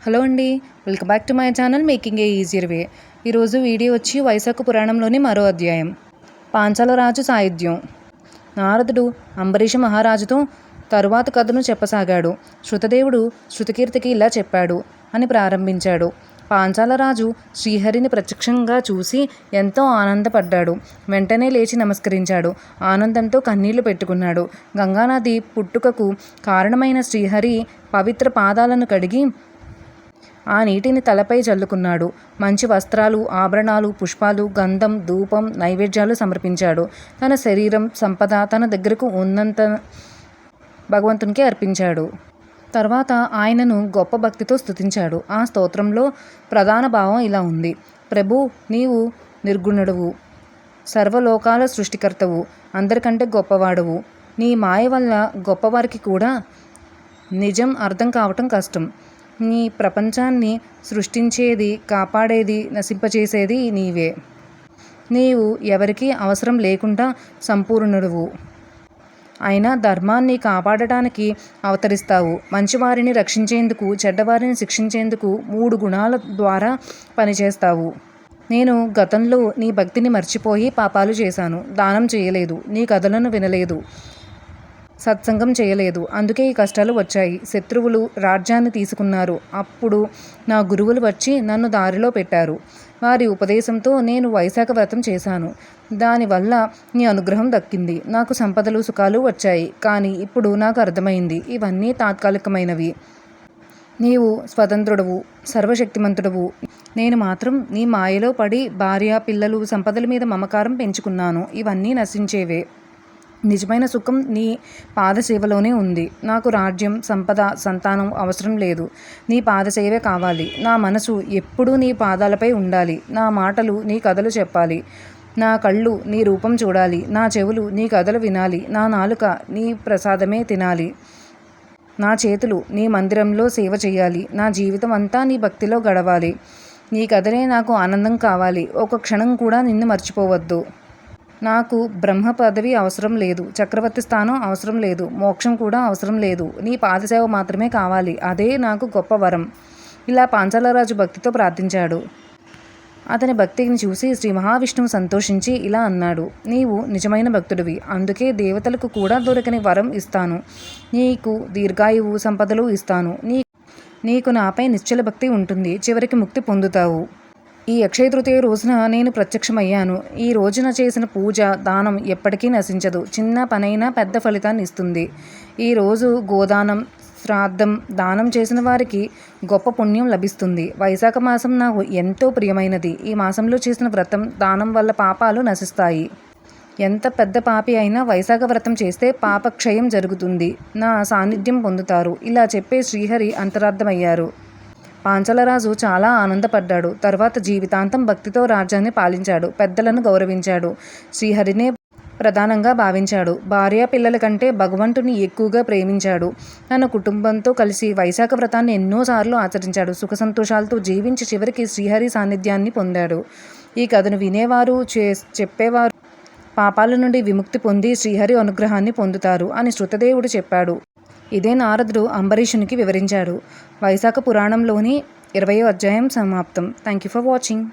Hello అండి, welcome back to my channel making a easier way. ఈరోజు video వచ్చి వైశాఖ పురాణంలోని మరో అధ్యాయం, పాంచాలరాజు సాయుధ్యం. నారదుడు అంబరీష మహారాజుతో తరువాత కథను చెప్పసాగాడు. శృతదేవుడు శృతకీర్తికి ఇలా చెప్పాడు అని ప్రారంభించాడు. పాంచాలరాజు శ్రీహరిని ప్రత్యక్షంగా చూసి ఎంతో ఆనందపడ్డాడు. వెంటనే లేచి నమస్కరించాడు. ఆనందంతో కన్నీళ్లు పెట్టుకున్నాడు. గంగానది పుట్టుకకు కారణమైన శ్రీహరి పవిత్ర పాదాలను కడిగి ఆ నీటిని తలపై చల్లుకున్నాడు. మంచి వస్త్రాలు, ఆభరణాలు, పుష్పాలు, గంధం, ధూపం, నైవేద్యాలు సమర్పించాడు. తన శరీరం, సంపద తన దగ్గరకు ఉన్నంత భగవంతునికి అర్పించాడు. తర్వాత ఆయనను గొప్ప భక్తితో స్తుతించాడు. ఆ స్తోత్రంలో ప్రధాన భావం ఇలా ఉంది: ప్రభు, నీవు నిర్గుణుడవు, సర్వలోకాల సృష్టికర్తవు, అందరికంటే గొప్పవాడవు. నీ మాయ వల్ల గొప్పవారికి కూడా నిజం అర్థం కావటం కష్టం. నీ ప్రపంచాన్ని సృష్టించేది, కాపాడేది, నశింపచేసేది నీవే. నీవు ఎవరికీ అవసరం లేకుండా సంపూర్ణుడువు. అయినా ధర్మాన్ని కాపాడటానికి అవతరిస్తావు. మంచివారిని రక్షించేందుకు, చెడ్డవారిని శిక్షించేందుకు 3 గుణాల ద్వారా పనిచేస్తావు. నేను గతంలో నీ భక్తిని మర్చిపోయి పాపాలు చేశాను. దానం చేయలేదు, నీ కథలను వినలేదు, సత్సంగం చేయలేదు. అందుకే ఈ కష్టాలు వచ్చాయి. శత్రువులు రాజ్యాన్ని తీసుకున్నారు. అప్పుడు నా గురువులు వచ్చి నన్ను దారిలో పెట్టారు. వారి ఉపదేశంతో నేను వైశాఖ వ్రతం చేశాను. దానివల్ల నీ అనుగ్రహం దక్కింది. నాకు సంపదలు, సుఖాలు వచ్చాయి. కానీ ఇప్పుడు నాకు అర్థమైంది, ఇవన్నీ తాత్కాలికమైనవి. నీవు స్వతంత్రుడవు, సర్వశక్తిమంతుడవు. నేను మాత్రం నీ మాయలో పడి భార్య, పిల్లలు, సంపదల మీద మమకారం పెంచుకున్నాను. ఇవన్నీ నశించేవే. నిజమైన సుఖం నీ పాదసేవలోనే ఉంది. నాకు రాజ్యం, సంపద, సంతానం అవసరం లేదు. నీ పాదసేవే కావాలి. నా మనసు ఎప్పుడూ నీ పాదాలపై ఉండాలి. నా మాటలు నీ కథలు చెప్పాలి. నా కళ్ళు నీ రూపం చూడాలి. నా చెవులు నీ కథలు వినాలి. నా నాలుక నీ ప్రసాదమే తినాలి. నా చేతులు నీ మందిరంలో సేవ చేయాలి. నా జీవితం అంతా నీ భక్తిలో గడవాలి. నీ కథలే నాకు ఆనందం కావాలి. ఒక క్షణం కూడా నిన్ను మర్చిపోవద్దు. నాకు బ్రహ్మ పదవి అవసరం లేదు, చక్రవర్తి స్థానం అవసరం లేదు, మోక్షం కూడా అవసరం లేదు. నీ పాదసేవ మాత్రమే కావాలి. అదే నాకు గొప్ప వరం. ఇలా పాంచాలరాజు భక్తితో ప్రార్థించాడు. అతని భక్తిని చూసి శ్రీ మహావిష్ణువు సంతోషించి ఇలా అన్నాడు: నీవు నిజమైన భక్తుడివి. అందుకే దేవతలకు కూడా దొరకని వరం ఇస్తాను. నీకు దీర్ఘాయువు, సంపదలు ఇస్తాను. నీకు నాపై నిశ్చల భక్తి ఉంటుంది. చివరికి ముక్తి పొందుతావు. ఈ అక్షయ తృతీయ రోజున నేను ప్రత్యక్షమయ్యాను. ఈ రోజున చేసిన పూజ, దానం ఎప్పటికీ నశించదు. చిన్న పనైనా పెద్ద ఫలితాన్ని ఇస్తుంది. ఈరోజు గోదానం, శ్రాద్ధం దానం చేసిన వారికి గొప్ప పుణ్యం లభిస్తుంది. వైశాఖ మాసం నాకు ఎంతో ప్రియమైనది. ఈ మాసంలో చేసిన వ్రతం, దానం వల్ల పాపాలు నశిస్తాయి. ఎంత పెద్ద పాపి అయినా వైశాఖ వ్రతం చేస్తే పాపక్షయం జరుగుతుంది. నా సాన్నిధ్యం పొందుతారు. ఇలా చెప్పే శ్రీహరి అంతరార్థమయ్యారు. పాంచాలరాజు చాలా ఆనందపడ్డాడు. తర్వాత జీవితాంతం భక్తితో రాజ్యాన్ని పాలించాడు. పెద్దలను గౌరవించాడు. శ్రీహరినే ప్రధానంగా భావించాడు. భార్య, పిల్లల కంటే భగవంతుని ఎక్కువగా ప్రేమించాడు. తన కుటుంబంతో కలిసి వైశాఖ వ్రతాన్ని ఎన్నోసార్లు ఆచరించాడు. సుఖ సంతోషాలతో జీవించి చివరికి శ్రీహరి సాన్నిధ్యాన్ని పొందాడు. ఈ కథను వినేవారు, చెప్పేవారు పాపాల నుండి విముక్తి పొంది శ్రీహరి అనుగ్రహాన్ని పొందుతారు అని శృతదేవుడు చెప్పాడు. ఇదే నారదుడు అంబరీషునికి వివరించాడు. వైశాఖ పురాణంలోని 20వ అధ్యాయం సమాప్తం. Thank you for watching.